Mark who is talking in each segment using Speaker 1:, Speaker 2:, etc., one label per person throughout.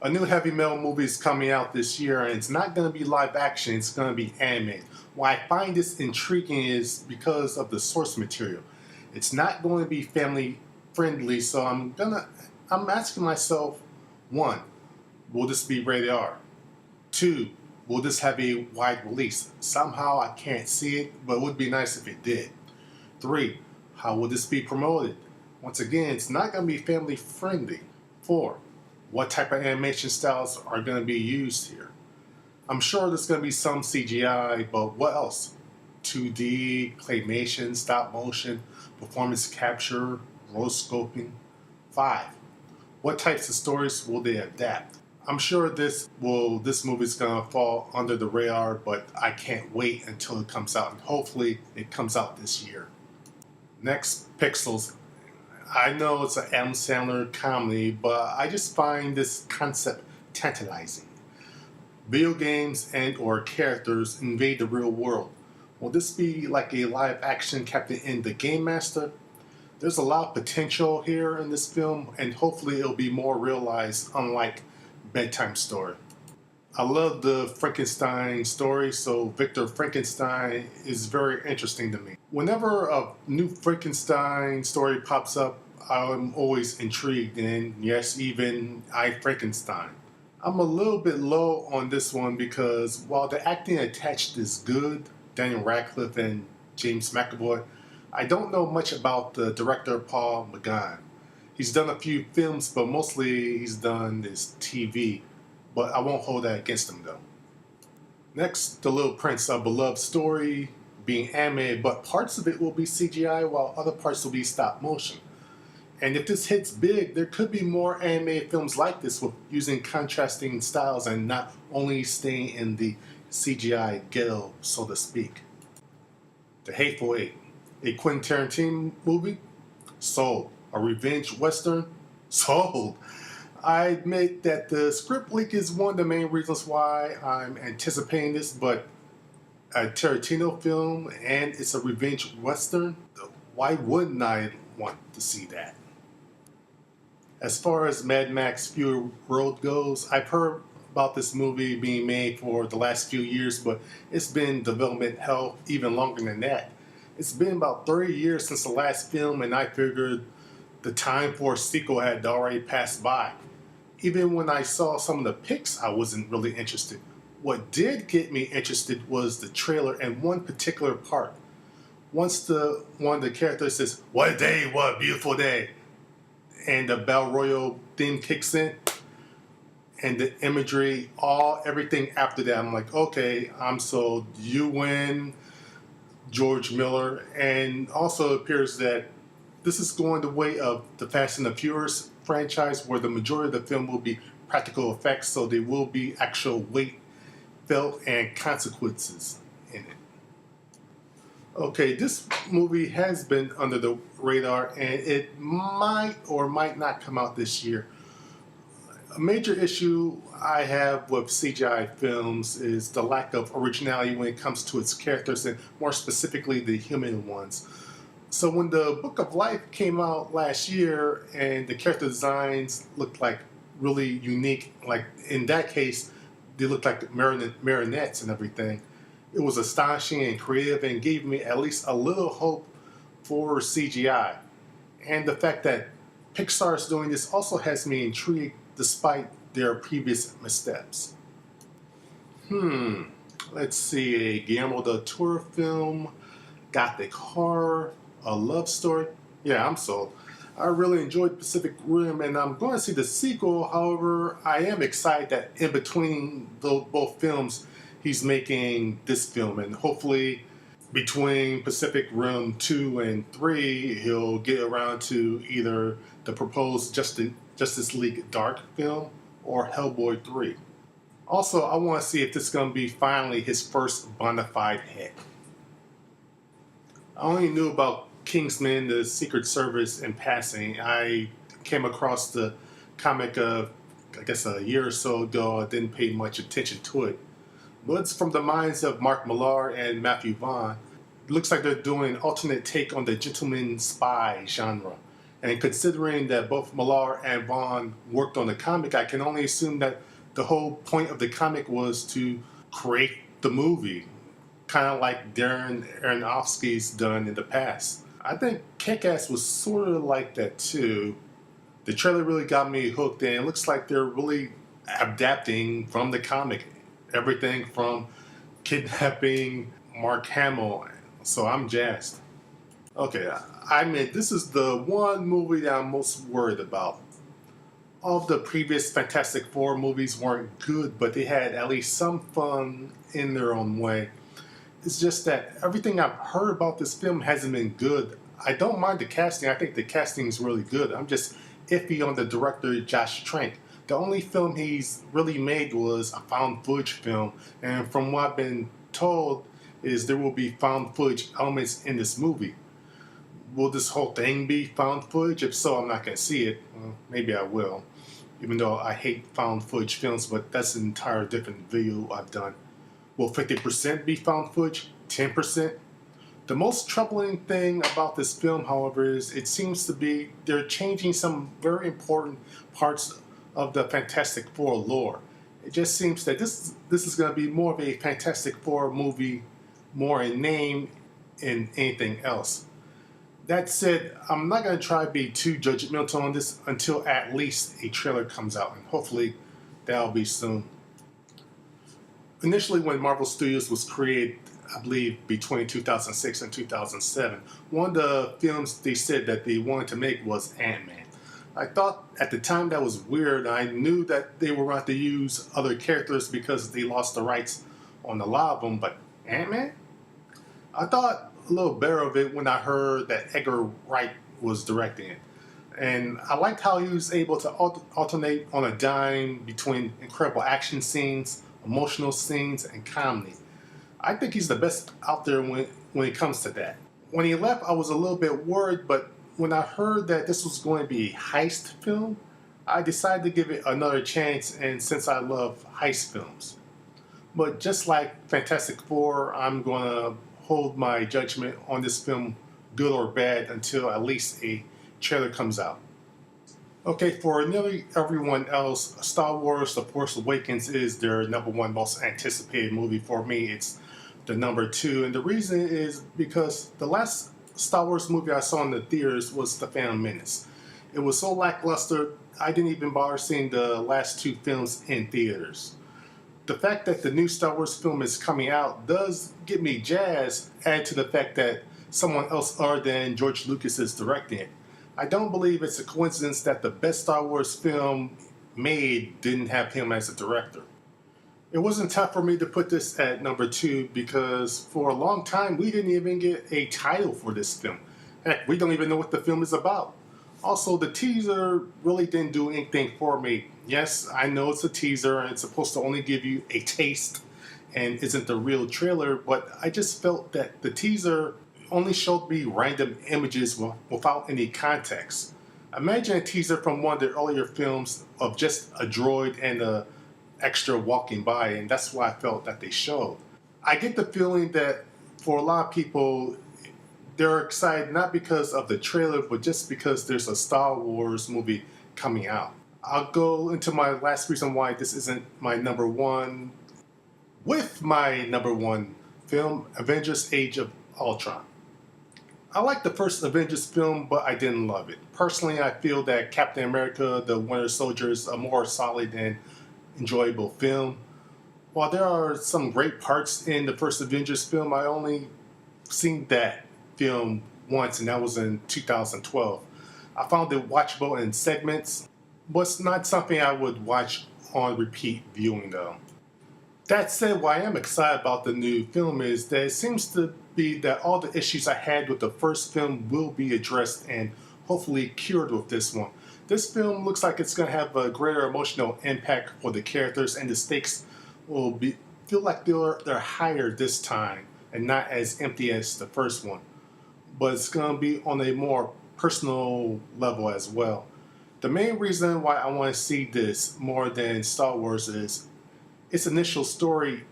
Speaker 1: A new heavy metal movie is coming out this year, and it's not going to be live action, it's going to be animated. Why I find this intriguing is because of the source material. It's not going to be family friendly, so I'm asking myself, one, will this be rated R? Two, will this have a wide release? Somehow I can't see it, but it would be nice if it did. Three, how will this be promoted? Once again, it's not going to be family friendly. Four, what type of animation styles are going to be used here? I'm sure there's going to be some CGI, but what else? 2D, claymation, stop motion, performance capture, rotoscoping. 5. What types of stories will they adapt? I'm sure this movie's gonna fall under the radar, but I can't wait until it comes out, and hopefully it comes out this year. Next, Pixels. I know it's an Adam Sandler comedy, but I just find this concept tantalizing. Video games and or characters invade the real world. Will this be like a live action Captain in the Game Master? There's a lot of potential here in this film, and hopefully it'll be more realized, unlike Bedtime Story. I love the Frankenstein story, so Victor Frankenstein is very interesting to me. Whenever a new Frankenstein story pops up, I'm always intrigued, and yes, even I Frankenstein. I'm a little bit low on this one because while the acting attached is good, Daniel Radcliffe and James McAvoy, I don't know much about the director Paul McGann. He's done a few films, but mostly he's done this TV, but I won't hold that against him though. Next, The Little Prince, a beloved story being animated, but parts of it will be CGI while other parts will be stop motion. And if this hits big, there could be more animated films like this with using contrasting styles and not only staying in the CGI ghetto, so to speak. The Hateful Eight, a Quentin Tarantino movie? Sold. A revenge western? Sold. I admit that the script leak is one of the main reasons why I'm anticipating this, but a Tarantino film and it's a revenge western? Why wouldn't I want to see that? As far as Mad Max Fury Road goes, I've heard about this movie being made for the last few years, but it's been in development hell even longer than that. It's been about 30 years since the last film, and I figured the time for a sequel had already passed by. Even when I saw some of the pics, I wasn't really interested. What did get me interested was the trailer and one particular part. Once one of the characters says, "What a day, what a beautiful day," and the Battle Royale theme kicks in, and the imagery, everything after that, I'm like, okay, I'm sold. You win, George Miller. And also it appears that this is going the way of the Fast and the Furious franchise, where the majority of the film will be practical effects, so there will be actual weight felt and consequences in it. Okay, this movie has been under the radar, and it might or might not come out this year. A major issue I have with CGI films is the lack of originality when it comes to its characters, and more specifically the human ones. So when the Book of Life came out last year and the character designs looked like really unique, like in that case, they looked like marionettes and everything, it was astonishing and creative and gave me at least a little hope for CGI. And the fact that Pixar is doing this also has me intrigued despite their previous missteps. Let's see, a Guillermo del Toro film, gothic horror, a love story. Yeah, I'm sold. I really enjoyed Pacific Rim, and I'm going to see the sequel. However, I am excited that in between both films, he's making this film, and hopefully between Pacific Rim 2 and 3, he'll get around to either the proposed Justice League Dark film or Hellboy 3. Also, I want to see if this is going to be finally his first bona fide hit. I only knew about Kingsman, the Secret Service, in passing. I came across the comic, I guess a year or so ago. I didn't pay much attention to it. But it's from the minds of Mark Millar and Matthew Vaughn. It looks like they're doing an alternate take on the gentleman spy genre. And considering that both Millar and Vaughn worked on the comic, I can only assume that the whole point of the comic was to create the movie, kind of like Darren Aronofsky's done in the past. I think Kick-Ass was sort of like that too. The trailer really got me hooked, and it looks like they're really adapting from the comic. Everything from kidnapping Mark Hamill. So I'm jazzed. Okay, I mean, this is the one movie that I'm most worried about. All of the previous Fantastic Four movies weren't good, but they had at least some fun in their own way. It's just that everything I've heard about this film hasn't been good. I don't mind the casting. I think the casting is really good. I'm just iffy on the director, Josh Trank. The only film he's really made was a found footage film, and from what I've been told is there will be found footage elements in this movie. Will this whole thing be found footage? If so, I'm not going to see it. Well, maybe I will, even though I hate found footage films, but that's an entire different video I've done. Will 50% be found footage? 10%? The most troubling thing about this film, however, is it seems to be they're changing some very important parts of the Fantastic Four lore. It just seems that this is going to be more of a Fantastic Four movie, more in name than anything else. That said, I'm not going to try to be too judgmental on this until at least a trailer comes out, and hopefully that'll be soon. Initially, when Marvel Studios was created, I believe between 2006 and 2007, one of the films they said that they wanted to make was Ant-Man. I thought at the time that was weird. I knew that they were going to use other characters because they lost the rights on a lot of them, but Ant-Man? I thought a little better of it when I heard that Edgar Wright was directing it. And I liked how he was able to alternate on a dime between incredible action scenes, emotional scenes, and comedy. I think he's the best out there when it comes to that. When he left, I was a little bit worried, but when I heard that this was going to be a heist film, I decided to give it another chance, and since I love heist films. But just like Fantastic Four, I'm going to hold my judgment on this film, good or bad, until at least a trailer comes out. Okay, for nearly everyone else, Star Wars The Force Awakens is their number one most anticipated movie. For me, it's the number two. And the reason is because the last Star Wars movie I saw in the theaters was The Phantom Menace. It was so lackluster, I didn't even bother seeing the last two films in theaters. The fact that the new Star Wars film is coming out does get me jazzed, add to the fact that someone else other than George Lucas is directing it. I don't believe it's a coincidence that the best Star Wars film made didn't have him as a director. It wasn't tough for me to put this at number two because for a long time we didn't even get a title for this film. Heck, we don't even know what the film is about. Also, the teaser really didn't do anything for me. Yes, I know it's a teaser and it's supposed to only give you a taste and isn't the real trailer, but I just felt that the teaser only showed me random images without any context. Imagine a teaser from one of the earlier films of just a droid and a extra walking by, and that's what I felt that they showed. I get the feeling that for a lot of people, they're excited not because of the trailer, but just because there's a Star Wars movie coming out. I'll go into my last reason why this isn't my number one with my number one film, Avengers Age of Ultron. I liked the first Avengers film, but I didn't love it. Personally, I feel that Captain America, the Winter Soldier is a more solid and enjoyable film. While there are some great parts in the first Avengers film, I only seen that film once, and that was in 2012. I found it watchable in segments, but it's not something I would watch on repeat viewing though. That said, why I am excited about the new film is that it seems to be that all the issues I had with the first film will be addressed and hopefully cured with this one. This film looks like it's going to have a greater emotional impact for the characters, and the stakes will feel like they're higher this time and not as empty as the first one. But it's going to be on a more personal level as well. The main reason why I want to see this more than Star Wars is its initial story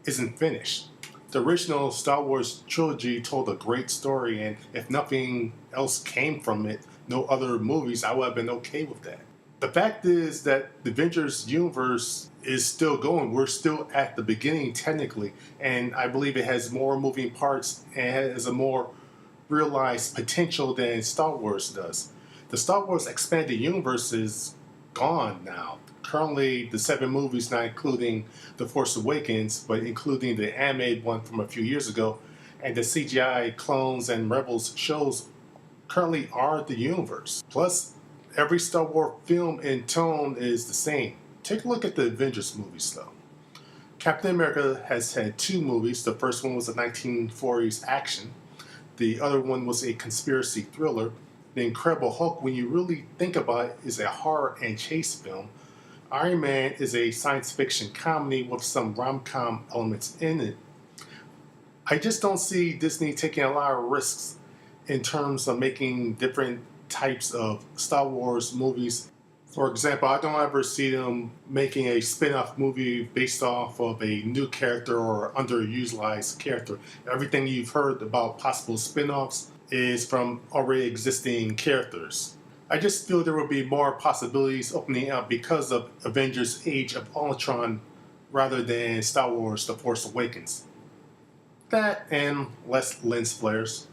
Speaker 1: isn't finished. The original Star Wars trilogy told a great story, and if nothing else came from it, no other movies, I would have been okay with that. The fact is that the Avengers universe is still going. We're still at the beginning, technically, and I believe it has more moving parts and has a more realized potential than Star Wars does. The Star Wars expanded universe is gone now. Currently, the 7 movies, not including The Force Awakens, but including the animated one from a few years ago, and the CGI clones and Rebels shows currently are the universe. Plus, every Star Wars film in tone is the same. Take a look at the Avengers movies, though. Captain America has had 2 movies. The first one was a 1940s action. The other one was a conspiracy thriller. The Incredible Hulk, when you really think about it, is a horror and chase film. Iron Man is a science fiction comedy with some rom-com elements in it. I just don't see Disney taking a lot of risks in terms of making different types of Star Wars movies. For example, I don't ever see them making a spin-off movie based off of a new character or underutilized character. Everything you've heard about possible spin-offs is from already existing characters. I just feel there will be more possibilities opening up because of Avengers Age of Ultron rather than Star Wars The Force Awakens. That and less lens flares.